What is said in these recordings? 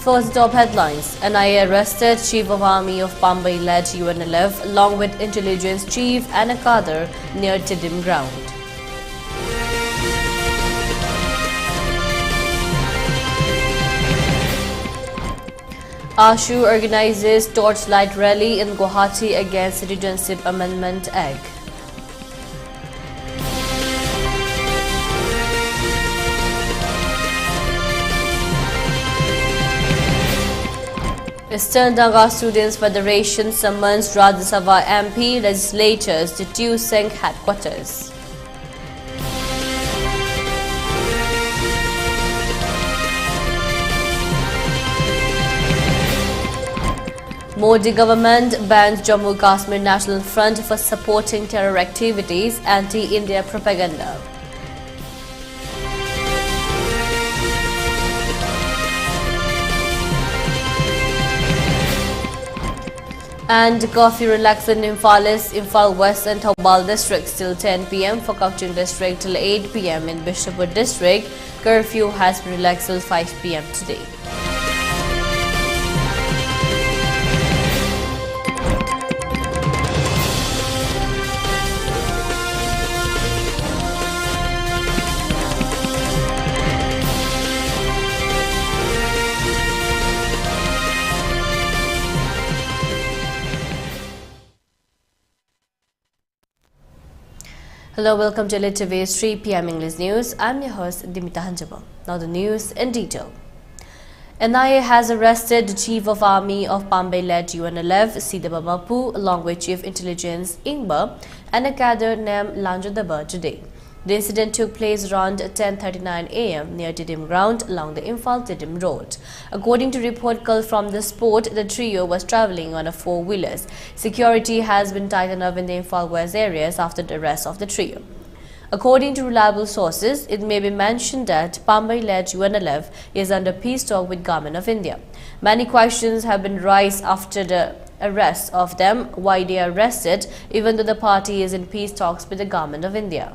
first top headlines. NIA arrested Chief of Army of Pambai-led UNLF along with Intelligence Chief and a cadre near Tidim ground. ASU organizes torchlight rally in Guwahati against Citizenship Amendment Act. Eastern Danga Students Federation summons Rajya Sabha MP legislators to TUSENG headquarters. Modi government bans Jammu Kashmir National Front for supporting terror activities, anti-India propaganda. And curfew relaxed in Imphal West and Thoubal districts till 10 p.m. for Kakching district till 8 p.m. in Bishopur district. Curfew has been relaxed till 5 p.m. today. Hello, welcome to ELITETV's 3 p.m. English News. I'm your host, Deemita. Now the news in detail. NIA has arrested the Chief of Army of Pambai-led UNLF, Sidabamapu, along with Chief Intelligence Ingba and a cadre named Lanjadaba today. The incident took place around 10:39 a.m. near Tidim ground along the Imphal-Tidim road. According to report from the sport, the trio was travelling on a four-wheelers. Security has been tightened up in the Imphal West areas after the arrest of the trio. According to reliable sources, it may be mentioned that Pambai-led UNLF is under peace talk with Government of India. Many questions have been raised after the arrest of them, why they are arrested, even though the party is in peace talks with the Government of India.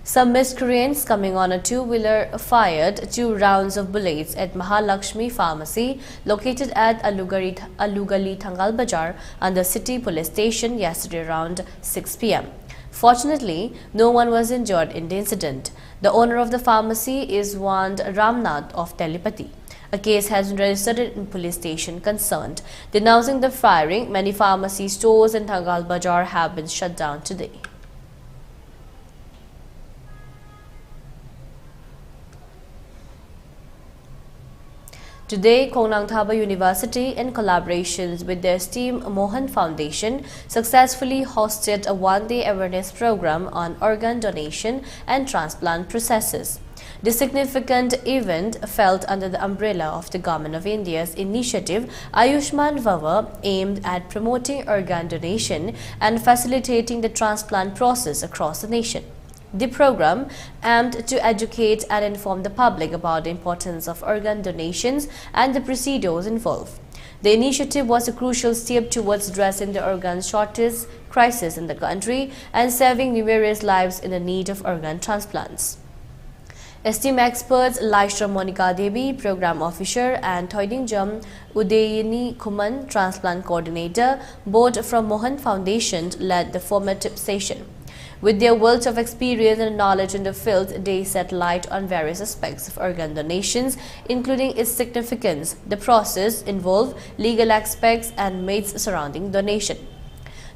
Some miscreants coming on a two-wheeler fired 2 rounds of bullets at Mahalakshmi Pharmacy located at Alugali Thangal Bazaar and the city police station yesterday around 6 p.m. Fortunately, no one was injured in the incident. The owner of the pharmacy is one Ramnath of Telepathy. A case has been registered in police station concerned. Denouncing the firing, many pharmacy stores in Thangal Bazaar have been shut down today. Today, Kongnang Thaba University, in collaborations with their esteemed Mohan Foundation, successfully hosted a one-day awareness program on organ donation and transplant processes. This significant event fell under the umbrella of the Government of India's initiative Ayushman Bhava, aimed at promoting organ donation and facilitating the transplant process across the nation. The program aimed to educate and inform the public about the importance of organ donations and the procedures involved. The initiative was a crucial step towards addressing the organ shortage crisis in the country and saving numerous lives in the need of organ transplants. Esteemed experts Laishra Monica Devi, Program Officer, and Thoiding Jam Udayini Kuman, Transplant Coordinator, both from Mohan Foundation, led the formative session. With their wealth of experience and knowledge in the field, they set light on various aspects of organ donations, including its significance, the process involved, legal aspects, and myths surrounding donation.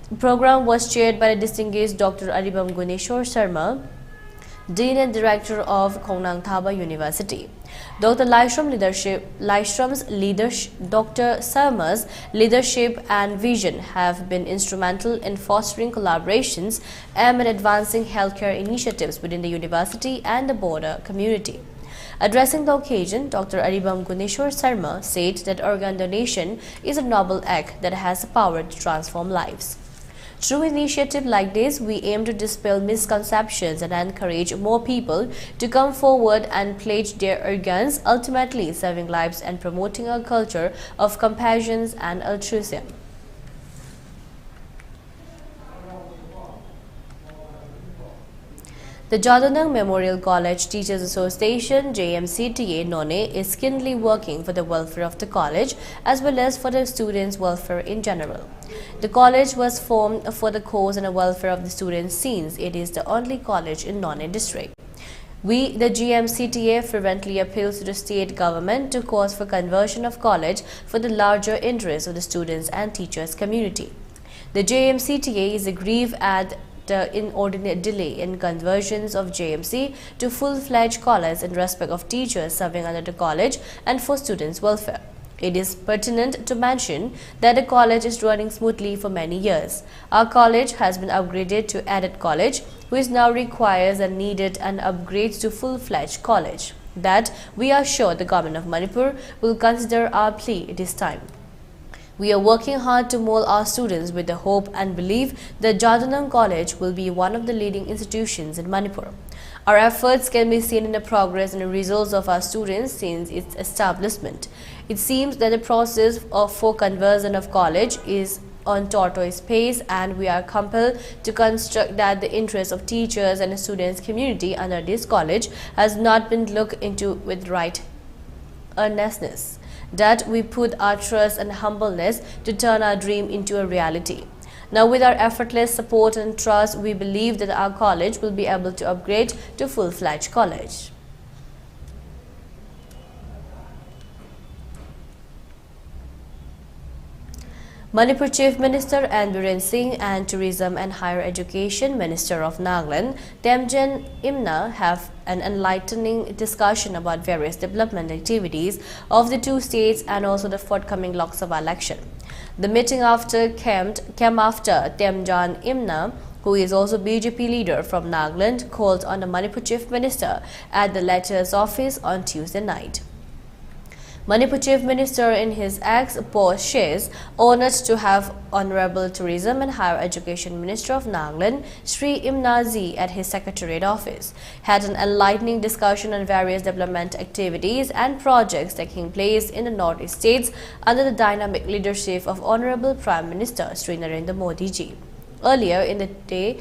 The program was chaired by the distinguished Dr. Aribam Guneshwar Sharma, Dean and Director of Kongnang Thaba University. Dr. Laishram's leadership, Dr. Sarma's leadership and vision have been instrumental in fostering collaborations and advancing healthcare initiatives within the university and the broader community. Addressing the occasion, Dr. Aribam Guneshwar Sarma said that organ donation is a noble act that has the power to transform lives. Through initiatives like this, we aim to dispel misconceptions and encourage more people to come forward and pledge their organs, ultimately saving lives and promoting a culture of compassion and altruism. The Jadonang Memorial College Teachers Association JMCTA None is keenly working for the welfare of the college as well as for the students' welfare in general. The college was formed for the cause and the welfare of the students since it is the only college in None district. We, the GMCTA, fervently appeals to the state government to cause for conversion of college for the larger interests of the students and teachers community. The JMCTA is aggrieved at the inordinate delay in conversions of JMC to full-fledged college in respect of teachers serving under the college and for students' welfare. It is pertinent to mention that the college is running smoothly for many years. Our college has been upgraded to added college, which now requires and needed an upgrade to full-fledged college. That we are sure the government of Manipur will consider our plea this time. We are working hard to mold our students with the hope and belief that Jadonang College will be one of the leading institutions in Manipur. Our efforts can be seen in the progress and the results of our students since its establishment. It seems that the process for conversion of college is on tortoise pace, and we are compelled to construct that the interest of teachers and the students community under this college has not been looked into with right earnestness. That we put our trust and humbleness to turn our dream into a reality. Now, with our effortless support and trust, we believe that our college will be able to upgrade to full-fledged college. Manipur Chief Minister N. Biren Singh and Tourism and Higher Education Minister of Nagaland, Temjen Imna, have an enlightening discussion about various development activities of the two states and also the forthcoming Lok Sabha election. The meeting came after Temjan Imna, who is also BJP leader from Nagaland, called on the Manipur Chief Minister at the latter's office on Tuesday night. Manipur Chief Minister in his ex-post shares honored to have Honorable Tourism and Higher Education Minister of Nagaland, Sri Imnazi, at his Secretariat office, had an enlightening discussion on various development activities and projects taking place in the Northeast states under the dynamic leadership of Honorable Prime Minister Sri Narendra Modi ji. Earlier in the day,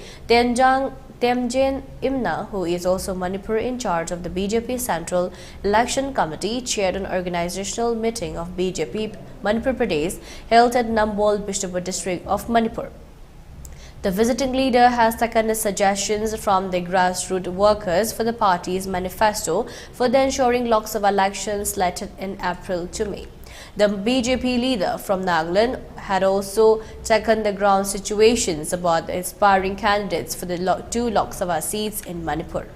Temjen Imna, who is also Manipur in charge of the BJP Central Election Committee, chaired an organizational meeting of BJP Manipur Pradesh held at Nambol, Bishnupur district of Manipur. The visiting leader has taken the suggestions from the grassroots workers for the party's manifesto for the ensuring Lok Sabha elections slated in April to May. The BJP leader from Nagaland had also taken the ground situations about the aspiring candidates for the two Lok Sabha seats in Manipur.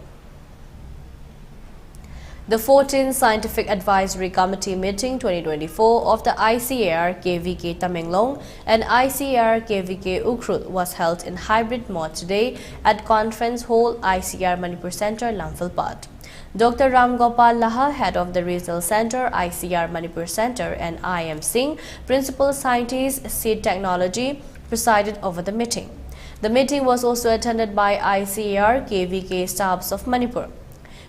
The 14th Scientific Advisory Committee meeting 2024 of the ICAR KVK Tamenglong and ICAR KVK Ukhrul was held in hybrid mode today at Conference Hall ICAR Manipur Center, Lamphulpat. Dr. Ram Gopal Laha, head of the Regional Center, ICR Manipur Center, and I.M. Singh, Principal Scientist, Seed Technology, presided over the meeting. The meeting was also attended by ICR KVK staffs of Manipur.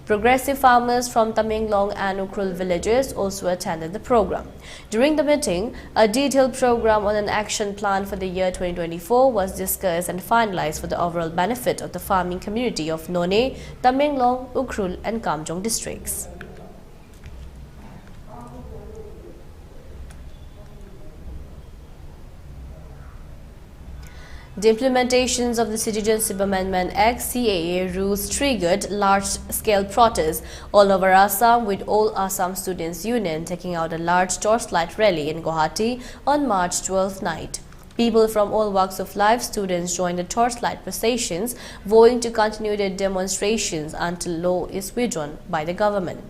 Progressive farmers from Tamenglong and Ukhrul villages also attended the program. During the meeting, a detailed program on an action plan for the year 2024 was discussed and finalized for the overall benefit of the farming community of None, Tamenglong, Ukhrul and Kamjong districts. The implementations of the Citizenship Amendment Act (CAA) rules triggered large-scale protests all over Assam, with all Assam Students' Union taking out a large torchlight rally in Guwahati on March 12th night. People from all walks of life, students, joined the torchlight processions, vowing to continue their demonstrations until law is withdrawn by the government.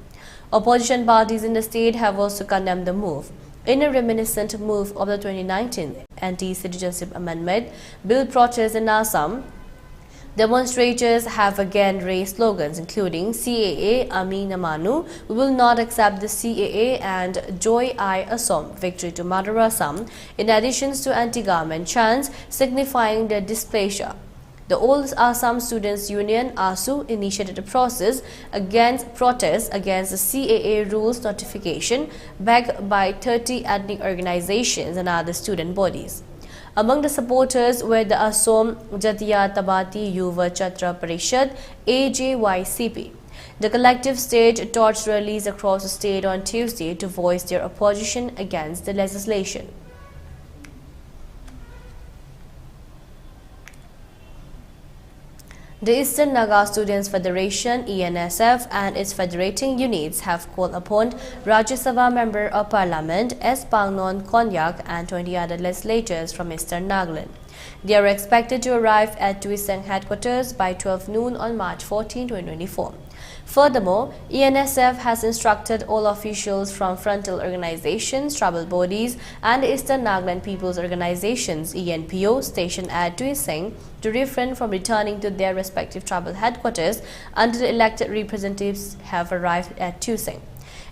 Opposition parties in the state have also condemned the move. In a reminiscent move of the 2019 Anti-Citizenship Amendment Bill protests in Assam, demonstrators have again raised slogans including CAA, Ami Namanu, we will not accept the CAA, and Joy I Assam, victory to Mother Assam, in addition to anti-government chants signifying their displeasure. The All Assam Students Union (ASU) initiated a process against protests against the CAA rules notification, backed by 30 ethnic organizations and other student bodies. Among the supporters were the Assam Jatiya Tabati Yuva Chatra Parishad AJYCP. The collective staged torch rallies across the state on Tuesday to voice their opposition against the legislation. The Eastern Naga Students Federation ENSF and its federating units have called upon Rajya Sabha Member of Parliament S. Pangnon Konyak and 20 other legislators from Eastern Nagaland. They are expected to arrive at Tuiseng headquarters by 12 noon on March 14, 2024. Furthermore, ENSF has instructed all officials from frontal organizations, tribal bodies, and Eastern Nagaland People's Organizations (ENPO) stationed at Tuiseng to refrain from returning to their respective tribal headquarters until the elected representatives have arrived at Tuiseng.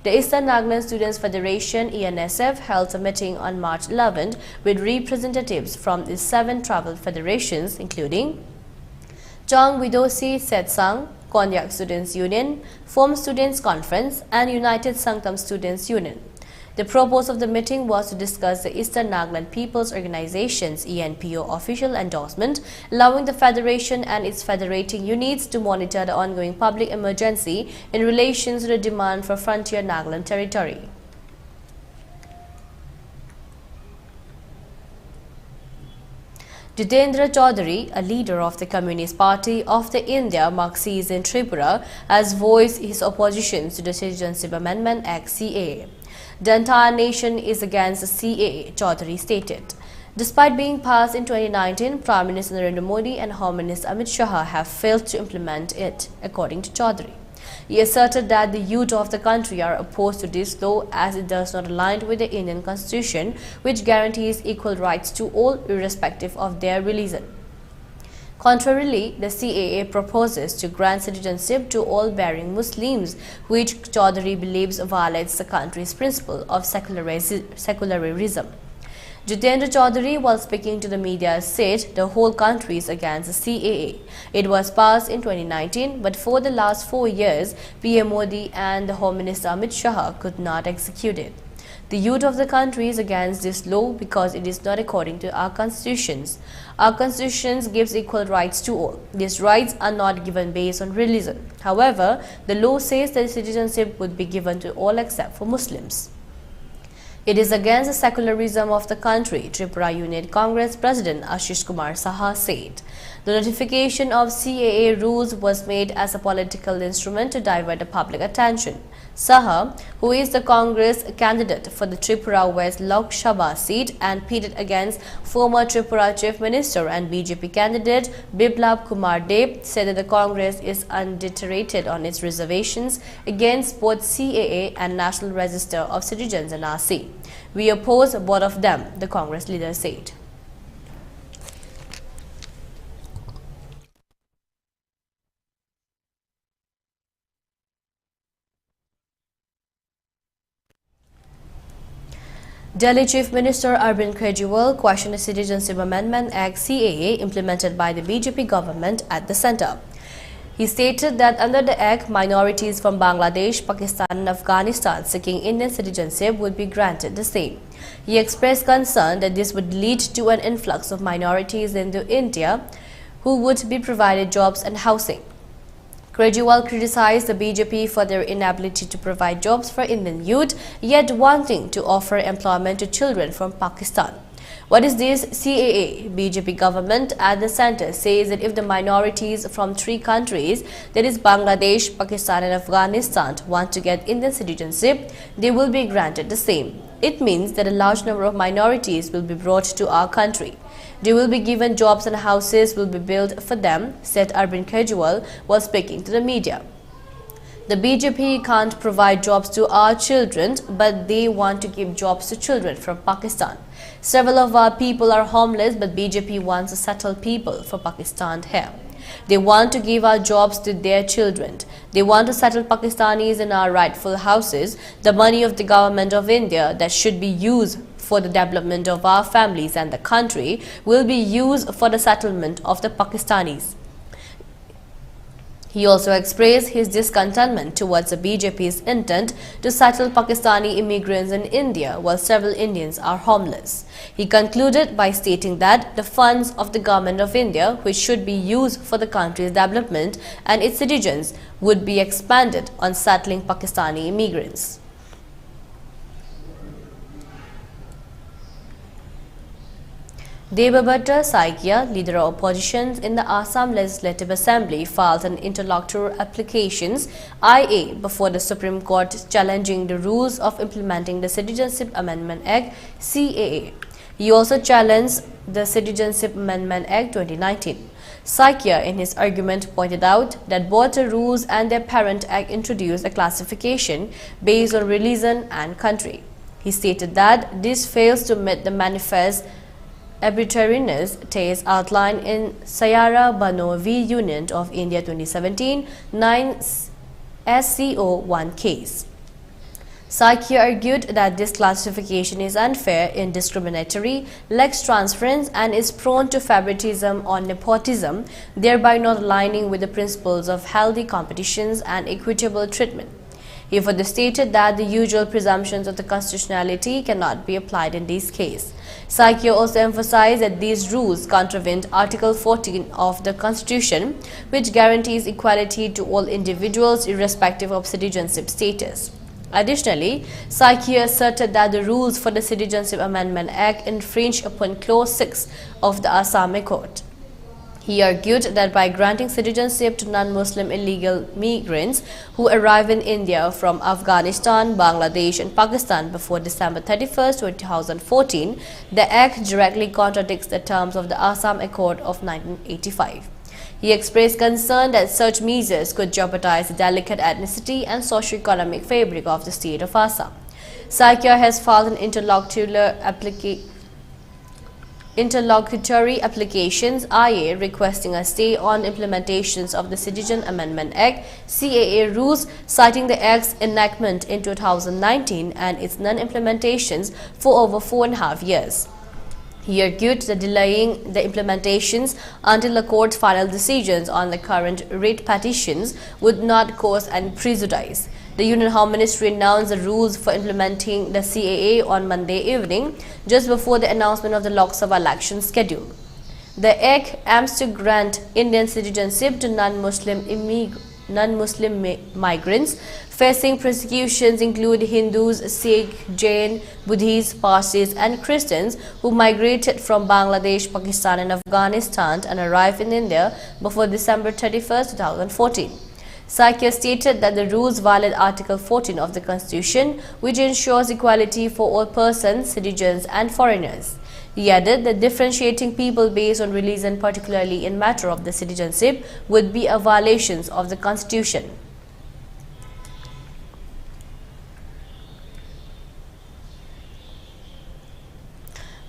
The Eastern Nagaland Students Federation (ENSF) held a meeting on March 11 with representatives from the 7 tribal federations, including Chong Widosi Setsang, Konyak Students Union, Form Students Conference, and United Sanctum Students Union. The purpose of the meeting was to discuss the Eastern Nagaland People's Organizations (ENPO) official endorsement, allowing the federation and its federating units to monitor the ongoing public emergency in relation to the demand for frontier Nagaland territory. Jitendra Chaudhary, a leader of the Communist Party of the India Marxist in Tripura, has voiced his opposition to the Citizenship Amendment Act (CAA). The entire nation is against the CAA, Chaudhary stated. Despite being passed in 2019, Prime Minister Narendra Modi and Home Minister Amit Shah have failed to implement it, according to Chaudhary. He asserted that the youth of the country are opposed to this law as it does not align with the Indian Constitution, which guarantees equal rights to all irrespective of their religion. Contrarily, the CAA proposes to grant citizenship to all bearing Muslims, which Chaudhary believes violates the country's principle of secularism. Jitendra Chaudhary, while speaking to the media, said the whole country is against the CAA. It was passed in 2019, but for the last 4 years, PM Modi and the Home Minister Amit Shah could not execute it. The youth of the country is against this law because it is not according to our constitutions. Our constitutions gives equal rights to all. These rights are not given based on religion. However, the law says that citizenship would be given to all except for Muslims. It is against the secularism of the country, Tripura Unit Congress President Ashish Kumar Saha said. The notification of CAA rules was made as a political instrument to divert the public attention. Saha, who is the Congress candidate for the Tripura West Lok Sabha seat and pitted against former Tripura Chief Minister and BJP candidate Biplab Kumar Deb, said that the Congress is undeterred on its reservations against both CAA and National Register of Citizens (NRC). We oppose both of them, the Congress leader said. Delhi Chief Minister Arvind Kejriwal questioned the Citizenship Amendment Act (CAA) implemented by the BJP government at the centre. He stated that under the Act, minorities from Bangladesh, Pakistan and Afghanistan seeking Indian citizenship would be granted the same. He expressed concern that this would lead to an influx of minorities into India who would be provided jobs and housing. Kejriwal criticized the BJP for their inability to provide jobs for Indian youth, yet wanting to offer employment to children from Pakistan. What is this CAA? BJP government at the centre says that if the minorities from 3 countries, that is Bangladesh, Pakistan and Afghanistan, want to get Indian citizenship, they will be granted the same. It means that a large number of minorities will be brought to our country. They will be given jobs and houses will be built for them, said Arvind Kejriwal while speaking to the media. The BJP can't provide jobs to our children, but they want to give jobs to children from Pakistan. Several of our people are homeless, but BJP wants to settle people for Pakistan here. They want to give our jobs to their children. They want to settle Pakistanis in our rightful houses. The money of the government of India that should be used for the development of our families and the country will be used for the settlement of the Pakistanis. He also expressed his discontentment towards the BJP's intent to settle Pakistani immigrants in India while several Indians are homeless. He concluded by stating that the funds of the Government of India, which should be used for the country's development and its citizens, would be expanded on settling Pakistani immigrants. Deemita Saikia, leader of opposition in the Assam Legislative Assembly, filed an interlocutory applications IA before the Supreme Court challenging the rules of implementing the Citizenship Amendment Act CAA. He also challenged the Citizenship Amendment Act 2019. Saikia, in his argument, pointed out that both the rules and their parent act introduced a classification based on religion and country. He stated that this fails to meet the manifest arbitrariness test outlined in Sayara Bano v Union of India 2017 9 SCO1 case. Saikia argued that this classification is unfair, indiscriminatory, lacks transparency and is prone to favoritism or nepotism, thereby not aligning with the principles of healthy competitions and equitable treatment. He further stated that the usual presumptions of the constitutionality cannot be applied in this case. Saikia also emphasized that these rules contravene Article 14 of the Constitution, which guarantees equality to all individuals irrespective of citizenship status. Additionally, Saikia asserted that the rules for the Citizenship Amendment Act infringe upon Clause 6 of the Assam Accord. He argued that by granting citizenship to non-Muslim illegal migrants who arrive in India from Afghanistan, Bangladesh and Pakistan before December 31, 2014, the act directly contradicts the terms of the Assam Accord of 1985. He expressed concern that such measures could jeopardize the delicate ethnicity and socio-economic fabric of the state of Assam. Saikia has filed an interlocutory applications IA requesting a stay on implementations of the Citizen Amendment Act CAA rules, citing the Act's enactment in 2019 and its non-implementations for over 4.5 years. He argued that delaying the implementations until the court's final decisions on the current writ petitions would not cause any prejudice. The Union Home Ministry announced the rules for implementing the CAA on Monday evening, just before the announcement of the Lok Sabha election schedule. The Act aims to grant Indian citizenship to non-Muslim migrants facing persecutions include Hindus, Sikh, Jain, Buddhists, Parsis and Christians who migrated from Bangladesh, Pakistan and Afghanistan and arrived in India before December 31, 2014. Saikia stated that the rules violate Article 14 of the Constitution, which ensures equality for all persons, citizens and foreigners. He added that differentiating people based on religion, particularly in matter of the citizenship, would be a violation of the Constitution.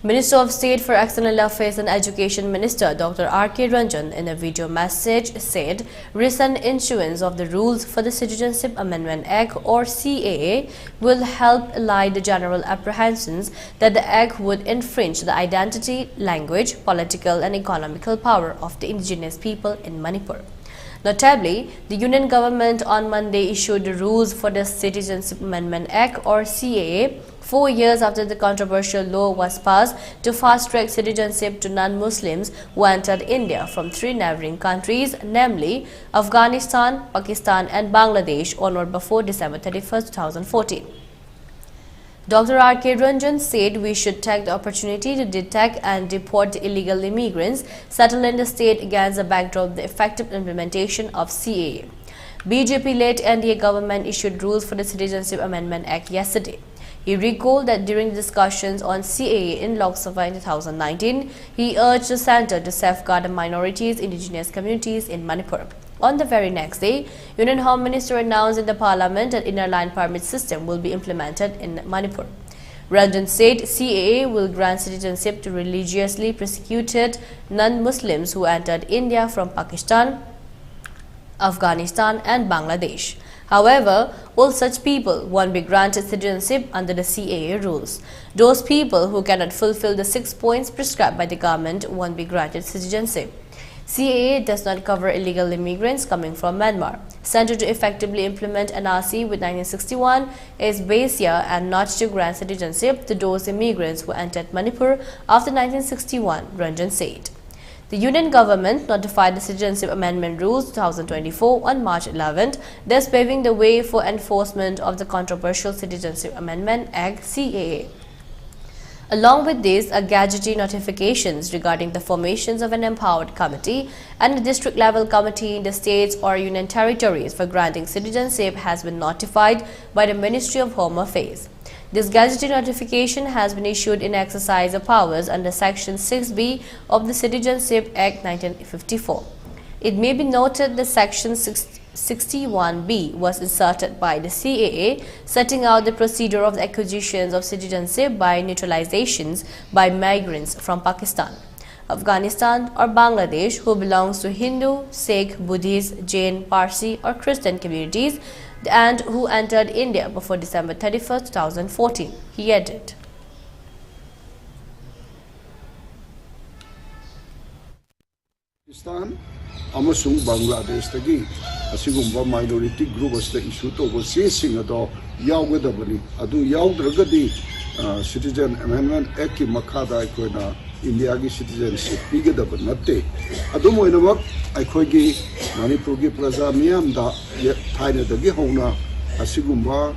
Minister of State for External Affairs and Education Minister Dr. R.K. Ranjan in a video message said recent issuance of the rules for the Citizenship Amendment Act or CAA will help allay the general apprehensions that the Act would infringe the identity, language, political and economical power of the indigenous people in Manipur. Notably, the Union government on Monday issued the rules for the Citizenship Amendment Act or CAA 4 years after the controversial law was passed to fast-track citizenship to non-Muslims who entered India from 3 neighboring countries, namely Afghanistan, Pakistan and Bangladesh on or before December 31, 2014. Dr. R.K. Ranjan said we should take the opportunity to detect and deport the illegal immigrants settled in the state against the backdrop of the effective implementation of CAA. BJP-led NDA government issued rules for the Citizenship Amendment Act yesterday. He recalled that during the discussions on CAA in Lok Sabha in 2019, he urged the centre to safeguard the minorities, indigenous communities in Manipur. On the very next day, Union Home Minister announced in the Parliament that inner line permit system will be implemented in Manipur. Ranjan said CAA will grant citizenship to religiously persecuted non-Muslims who entered India from Pakistan, Afghanistan and Bangladesh. However, all such people won't be granted citizenship under the CAA rules. Those people who cannot fulfill the 6 points prescribed by the government won't be granted citizenship. CAA does not cover illegal immigrants coming from Myanmar. Centered to effectively implement NRC with 1961 is based here and not to grant citizenship to those immigrants who entered Manipur after 1961, Ranjan said. The Union government notified the Citizenship Amendment Rules 2024 on March 11th, thus paving the way for enforcement of the controversial Citizenship Amendment Act (CAA). Along with this, a gazetteer notifications regarding the formations of an empowered committee and a district-level committee in the states or union territories for granting citizenship has been notified by the Ministry of Home Affairs. This gazetteer notification has been issued in exercise of powers under Section 6B of the Citizenship Act 1954. It may be noted that Section 61B was inserted by the CAA, setting out the procedure of the acquisitions of citizenship by naturalizations by migrants from Pakistan, Afghanistan or Bangladesh who belongs to Hindu, Sikh, Buddhist, Jain, Parsi or Christian communities and who entered India before December 31, 2014, he added. Pakistan amasung Bangladesh tagi asigumba minority group as the issue to was sing ado yawgadabani adu yawdragadi Citizen Amendment Act ki makada aikoina India ki citizenship pigadaban natte adu moinamak aikoigi Manipur ki praja miyam da thaina dagi hona asigumba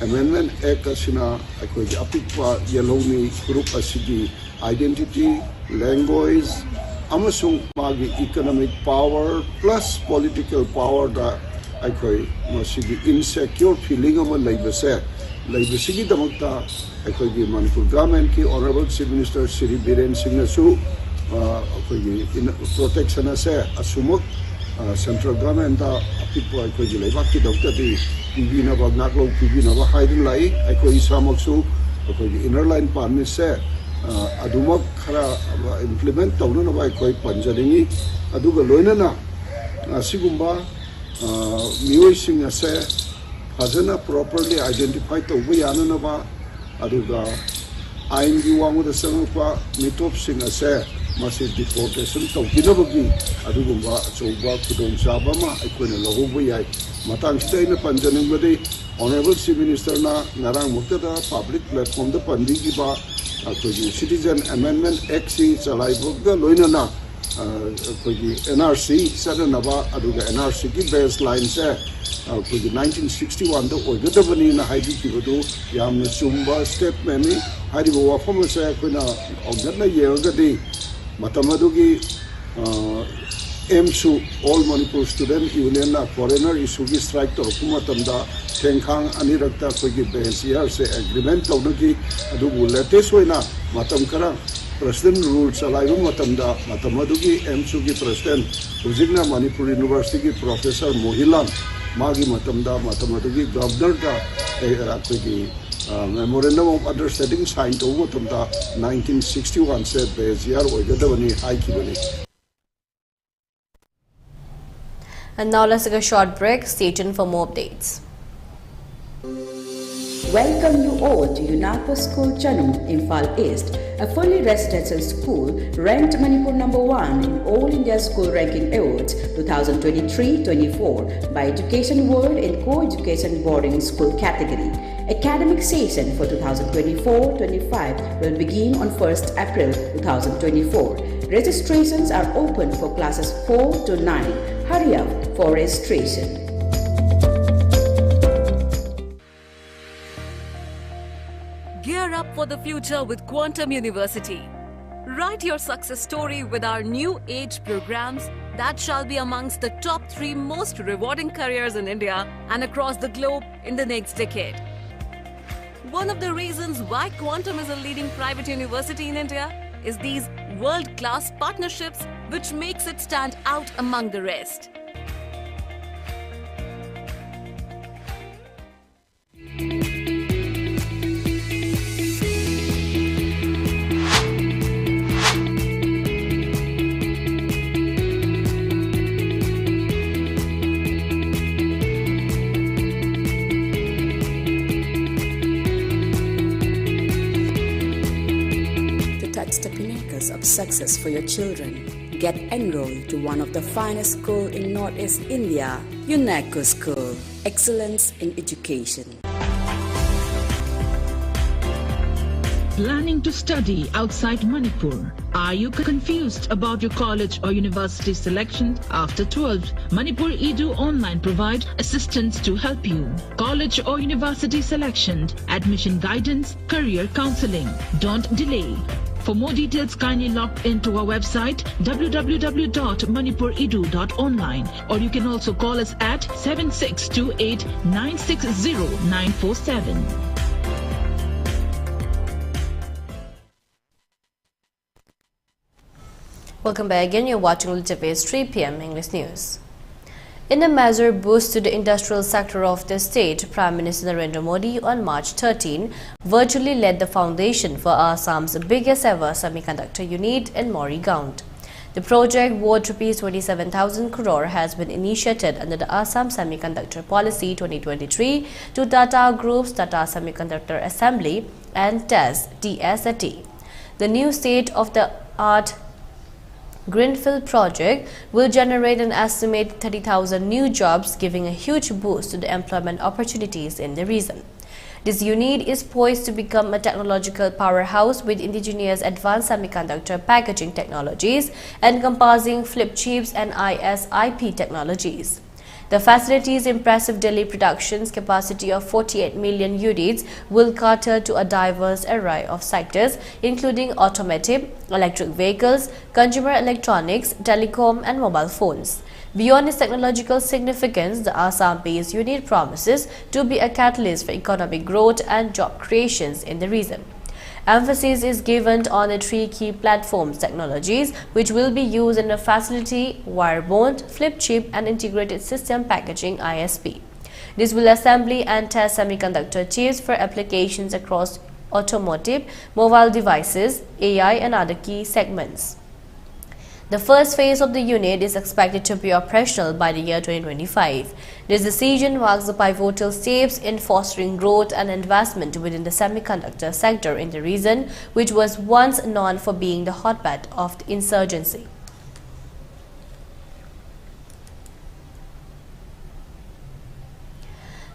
Amendment Act asina aikoigi apikpa yeloni group asigi identity language amasung magi economic power plus political power da aikoi masigi insecure feeling ama laibase laibasigi damakta aikoi gi Manipur government ki honorable chief minister Shri Biren Singh asu aikoi gi protection ase asumuk central government da apikpo aikoi gi laibak ki dokta di tv na ba naklo tv na ba haidin lai aikoi samaksu aikoi gi inner line permit se adumak khara implement tawna na bai koi panjaringi aduga loinana asigumba mioi sing ase fazana properly identify tawba yana na ba aduga ain gi wangu da sangpa mitop sing ase masi deportation tawkinabagi adugumba chouba khudong chaba ma aikoina lohobu yai matang stai na panjaning bade honorable chief minister na ngarang mukta da public platform da pandi gi ba Citizen Amendment Act si Chalaiboga Loinana NRC Sadanaba Aduga NRC ki baseline se 1961 the Ogadabani na Haidi Kibudu Yamna Sumba statement ni Haidi Wafama se Kuna Ogadna Yelgadi Matamadugi MSU All Manipur Student Union na Foreigner Isugi Strike to Kumatamda Tenkhang Anirakta Kogi BNCR se agreement Taunaki Adubu latest Wina Matam Kara President rules Alaibu Matamda Matamadugi MSU ki President Uzigna Manipur University ki Professor Mohilan Magi Matamda Matamadugi Governor da Kogi Memorandum of Understanding signed over Tamda 1961 said BNCR Ogadavani Haikibani. And now let's take a short break. Stay tuned for more updates. Welcome you all to UNAPO School Chanum, Imphal East, a fully residential school ranked Manipur #1 in All India School Ranking Awards 2023-24 by Education World in Co-Education Boarding School category. Academic session for 2024-25 will begin on 1st April 2024. Registrations are open for classes 4 to 9. Hurry up for registration. Gear up for the future with Quantum University. Write your success story with our new age programs that shall be amongst the top 3 most rewarding careers in India and across the globe in the next decade. One of the reasons why Quantum is a leading private university in India is these world-class partnerships which makes it stand out among the rest. To touch the pinnacles of success for your children, Get enrolled to one of the finest schools in Northeast India, UNESCO School. Excellence in education. Planning to study outside Manipur? Are you confused about your college or university selection after 12? Manipur Edu Online provide assistance to help you. College or university selection, admission guidance, career counseling. Don't delay. For more details, kindly log into our website www.manipuredu.online, or you can also call us at 7628 960 947. Welcome back again. You're watching ELITETV's 3 p.m. English News. In a major boost to the industrial sector of the state, Prime Minister Narendra Modi on March 13 virtually led the foundation for Assam's biggest ever semiconductor unit in Morrigaon. The project, worth Rs 27,000 crore, has been initiated under the Assam Semiconductor Policy 2023 to Tata Group's Tata Semiconductor Assembly and TSAT. The new state-of-the-art Greenfield project will generate an estimated 30,000 new jobs, giving a huge boost to the employment opportunities in the region. This unit is poised to become a technological powerhouse with indigenous advanced semiconductor packaging technologies encompassing flip chips and ISIP technologies. The facility's impressive daily production capacity of 48 million units will cater to a diverse array of sectors, including automotive, electric vehicles, consumer electronics, telecom, and mobile phones. Beyond its technological significance, the Assam-based unit promises to be a catalyst for economic growth and job creations in the region. Emphasis is given on the 3 key platforms technologies which will be used in the facility: wire bond, flip chip, and integrated system packaging (ISP). This will assemble and test semiconductor chips for applications across automotive, mobile devices, AI, and other key segments. The first phase of the unit is expected to be operational by the year 2025. This decision marks the pivotal steps in fostering growth and investment within the semiconductor sector in the region, which was once known for being the hotbed of the insurgency.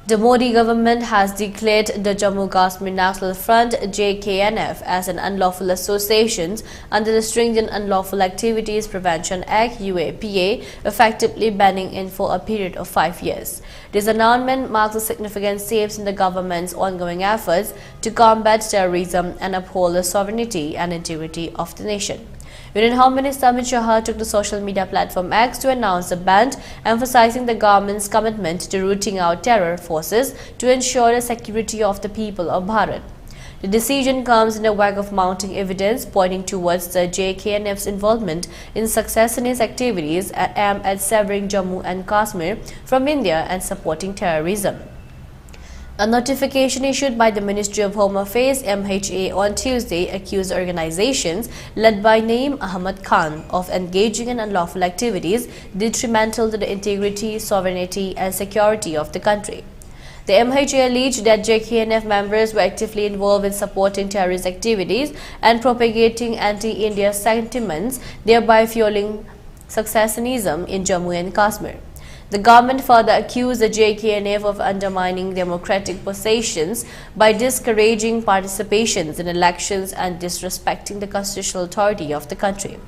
The Modi government has declared the Jammu Kashmir National Front (JKNF) as an unlawful association under the Stringent Unlawful Activities Prevention Act (UAPA), effectively banning it for a period of 5 years. This announcement marks a significant step in the government's ongoing efforts to combat terrorism and uphold the sovereignty and integrity of the nation. Union Home Minister Amit Shah took to social media platform X to announce the ban, emphasizing the government's commitment to rooting out terror forces to ensure the security of the people of Bharat. The decision comes in the wake of mounting evidence pointing towards the JKNF's involvement in secessionist activities aimed at severing Jammu and Kashmir from India and supporting terrorism. A notification issued by the Ministry of Home Affairs (MHA) on Tuesday accused organizations led by Naeem Ahmad Khan of engaging in unlawful activities detrimental to the integrity, sovereignty, and security of the country. The MHA alleged that JKNF members were actively involved in supporting terrorist activities and propagating anti-India sentiments, thereby fueling secessionism in Jammu and Kashmir. The government further accused the JKNF of undermining democratic possessions by discouraging participations in elections and disrespecting the constitutional authority of the country.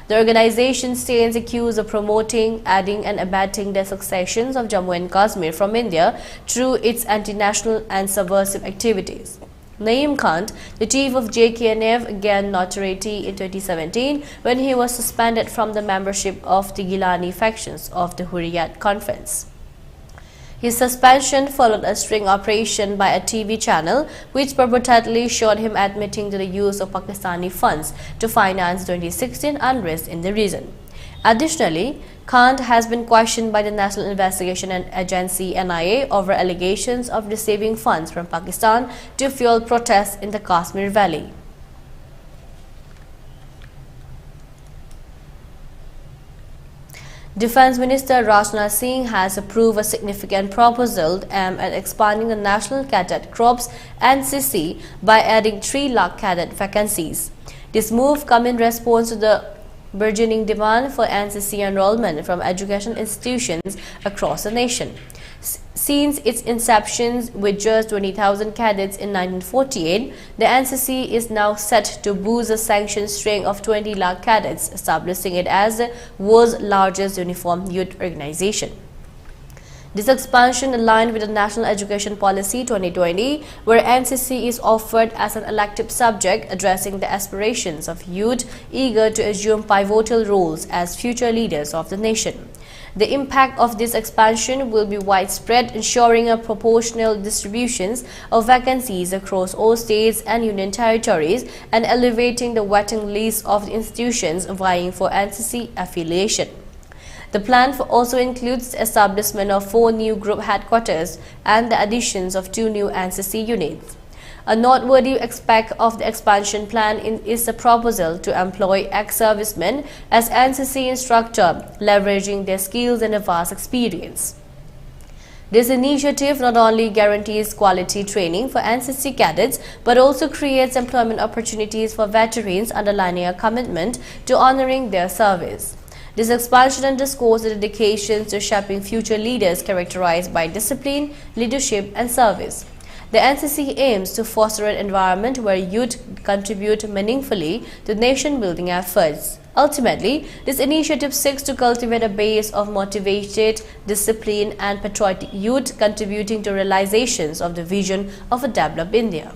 The organization stands accused of promoting, aiding, and abetting the secession of Jammu and Kashmir from India through its anti-national and subversive activities. Naeem Khan, the chief of JKNF, gained notoriety in 2017 when he was suspended from the membership of the Gilani factions of the Hurriyat Conference. His suspension followed a sting operation by a TV channel which purportedly showed him admitting to the use of Pakistani funds to finance 2016 unrest in the region. Additionally, Khan has been questioned by the National Investigation Agency (NIA) over allegations of receiving funds from Pakistan to fuel protests in the Kashmir Valley. Defence Minister Rajnath Singh has approved a significant proposal aimed at expanding the National Cadet Corps (NCC) by adding 3 lakh cadet vacancies. This move comes in response to the burgeoning demand for NCC enrollment from education institutions across the nation. Since its inception with just 20,000 cadets in 1948, the NCC is now set to boost a sanctioned string of 20 lakh cadets, establishing it as the world's largest uniformed youth organization. This expansion aligned with the National Education Policy 2020, where NCC is offered as an elective subject addressing the aspirations of youth eager to assume pivotal roles as future leaders of the nation. The impact of this expansion will be widespread, ensuring a proportional distribution of vacancies across all states and union territories and elevating the waiting list of the institutions vying for NCC affiliation. The plan also includes the establishment of 4 new group headquarters and the additions of 2 new NCC units. A noteworthy aspect of the expansion plan is the proposal to employ ex-servicemen as NCC instructor, leveraging their skills and a vast experience. This initiative not only guarantees quality training for NCC cadets but also creates employment opportunities for veterans, underlining a commitment to honoring their service. This expansion underscores the dedication to shaping future leaders characterized by discipline, leadership, and service. The NCC aims to foster an environment where youth contribute meaningfully to nation-building efforts. Ultimately, this initiative seeks to cultivate a base of motivated, disciplined, and patriotic youth contributing to realizations of the vision of a developed India.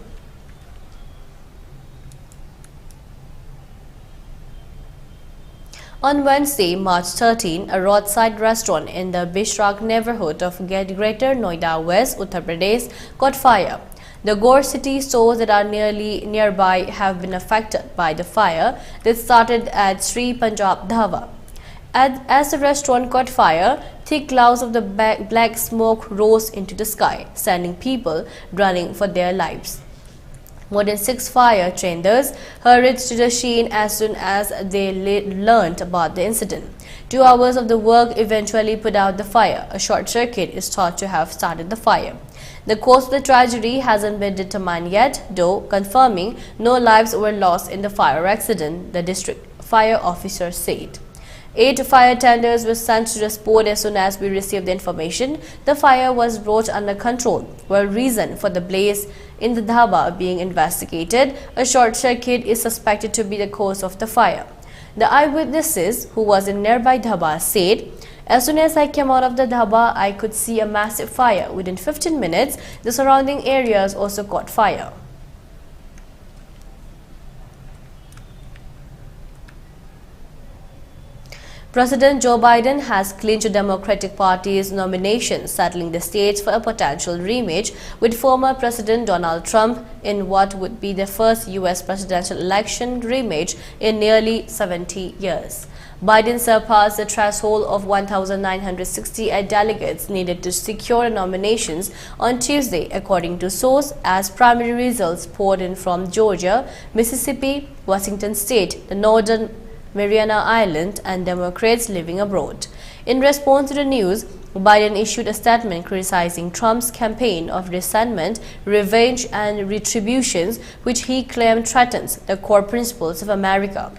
On Wednesday, March 13, a roadside restaurant in the Bishraq neighborhood of Greater Noida West, Uttar Pradesh, caught fire. The Gore City stores that are nearby have been affected by the fire that started at Sri Punjab Dhaba. As the restaurant caught fire, thick clouds of the black smoke rose into the sky, sending people running for their lives. More than 6 fire tenders hurried to the scene as soon as they learned about the incident. 2 hours of the work eventually put out the fire. A short circuit is thought to have started the fire. The cause of the tragedy hasn't been determined yet, though confirming no lives were lost in the fire accident, the district fire officer said. 8 fire tenders were sent to the spot as soon as we received the information. The fire was brought under control, while reason for the blaze in the dhaba being investigated. A short circuit is suspected to be the cause of the fire. The eyewitnesses who was in nearby dhaba said, "As soon as I came out of the dhaba, I could see a massive fire. Within 15 minutes, the surrounding areas also caught fire." President Joe Biden has clinched the Democratic Party's nomination, settling the stage for a potential rematch with former President Donald Trump in what would be the first U.S. presidential election rematch in nearly 70 years. Biden surpassed the threshold of 1,968 delegates needed to secure nominations on Tuesday, according to sources, as primary results poured in from Georgia, Mississippi, Washington State, the Northern Mariana Island, and Democrats living abroad. In response to the news, Biden issued a statement criticizing Trump's campaign of resentment, revenge, and retributions, which he claimed threatens the core principles of America.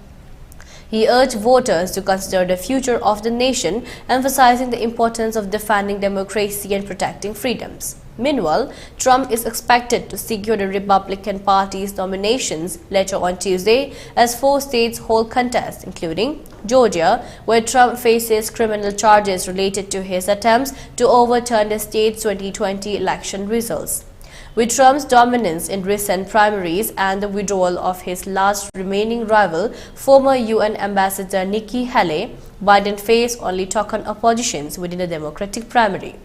He urged voters to consider the future of the nation, emphasizing the importance of defending democracy and protecting freedoms. Meanwhile, Trump is expected to secure the Republican Party's nominations later on Tuesday as 4 states hold contests, including Georgia, where Trump faces criminal charges related to his attempts to overturn the state's 2020 election results. With Trump's dominance in recent primaries and the withdrawal of his last remaining rival, former UN Ambassador Nikki Haley, Biden faced only token oppositions within the Democratic primary.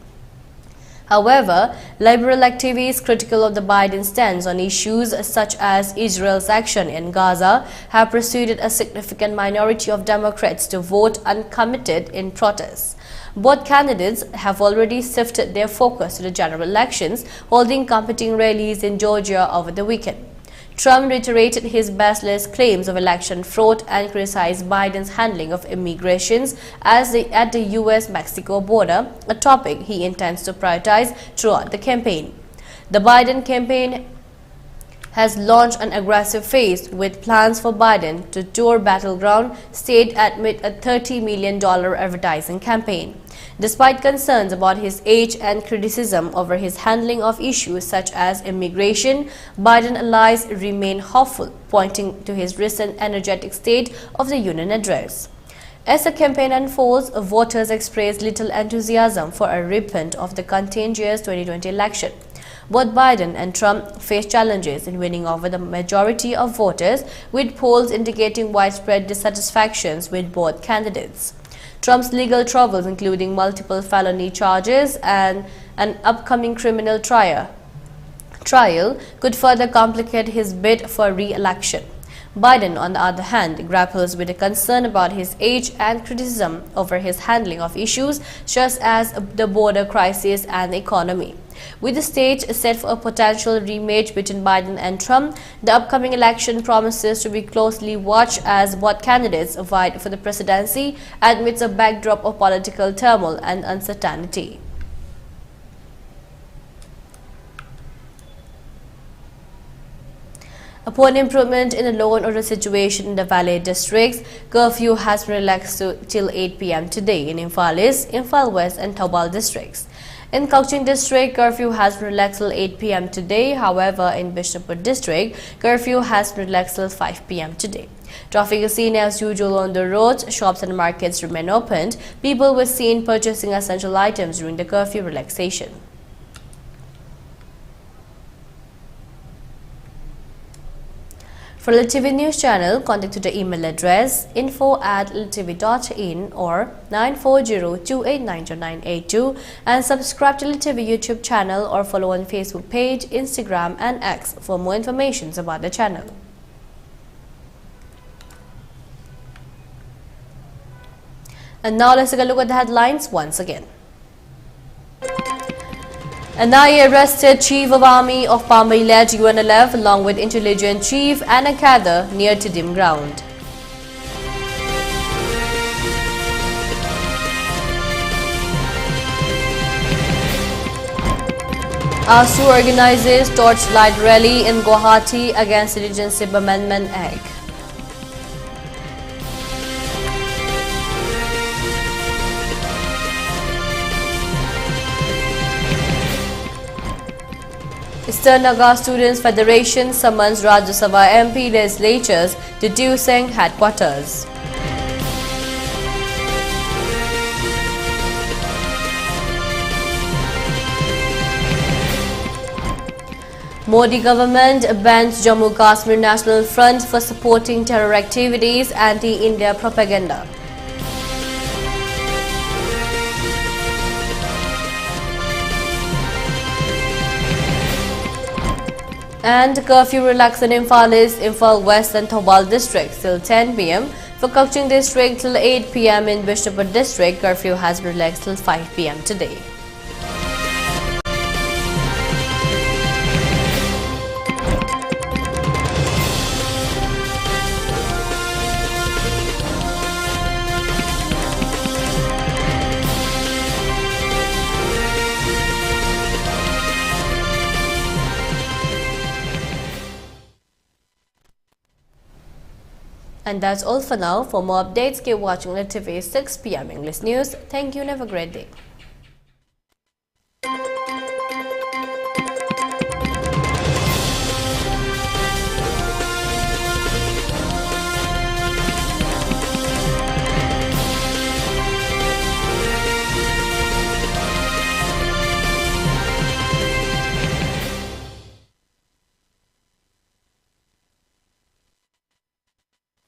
However, liberal activists critical of the Biden stance on issues such as Israel's action in Gaza have persuaded a significant minority of Democrats to vote uncommitted in protests. Both candidates have already shifted their focus to the general elections, holding competing rallies in Georgia over the weekend. Trump reiterated his baseless claims of election fraud and criticized Biden's handling of immigration at the U.S.-Mexico border, a topic he intends to prioritize throughout the campaign. The Biden campaign has launched an aggressive phase with plans for Biden to tour battleground state amid a $30 million advertising campaign. Despite concerns about his age and criticism over his handling of issues such as immigration, Biden allies remain hopeful, pointing to his recent energetic State of the Union address. As the campaign unfolds, voters express little enthusiasm for a repeat of the contentious 2020 election. Both Biden and Trump face challenges in winning over the majority of voters, with polls indicating widespread dissatisfactions with both candidates. Trump's legal troubles, including multiple felony charges and an upcoming criminal trial, could further complicate his bid for re-election. Biden, on the other hand, grapples with a concern about his age and criticism over his handling of issues such as the border crisis and the economy. With the stage set for a potential rematch between Biden and Trump, the upcoming election promises to be closely watched as both candidates vie for the presidency amidst a backdrop of political turmoil and uncertainty. Upon improvement in the law and order situation in the Valley districts, curfew has been relaxed till 8 p.m. today in Imphal East, Imphal West and Thoubal districts. In Cochin district, curfew has been relaxed till 8 p.m. today. However, in Bishnupur district, curfew has been relaxed till 5 p.m. today. Traffic is seen as usual on the roads, shops and markets remain opened. People were seen purchasing essential items during the curfew relaxation. For ELITETV News Channel, contact to the email address info@elitetv.in or 9402890982 and subscribe to ELITETV YouTube channel or follow on Facebook page, Instagram and X for more information about the channel. And now let's take a look at the headlines once again. NIA arrested Chief of Army of Pambai-led UNLF along with Intelligence Chief and a cadre near Tidim ground. ASU organizes torchlight rally in Guwahati against Citizenship Amendment Act. Eastern Naga Students Federation summons Rajya Sabha MP legislatures to Tueseng headquarters. Modi government bans Jammu Kashmir National Front for supporting terror activities, anti-India propaganda. And curfew relaxed in Imphal East, Imphal West and Thoubal districts till 10 p.m. For Cochin district till 8 p.m. in Bishnupur district, curfew has been relaxed till 5 p.m. today. And that's all for now. For more updates, keep watching ELITETV 6 p.m. English News. Thank you and have a great day.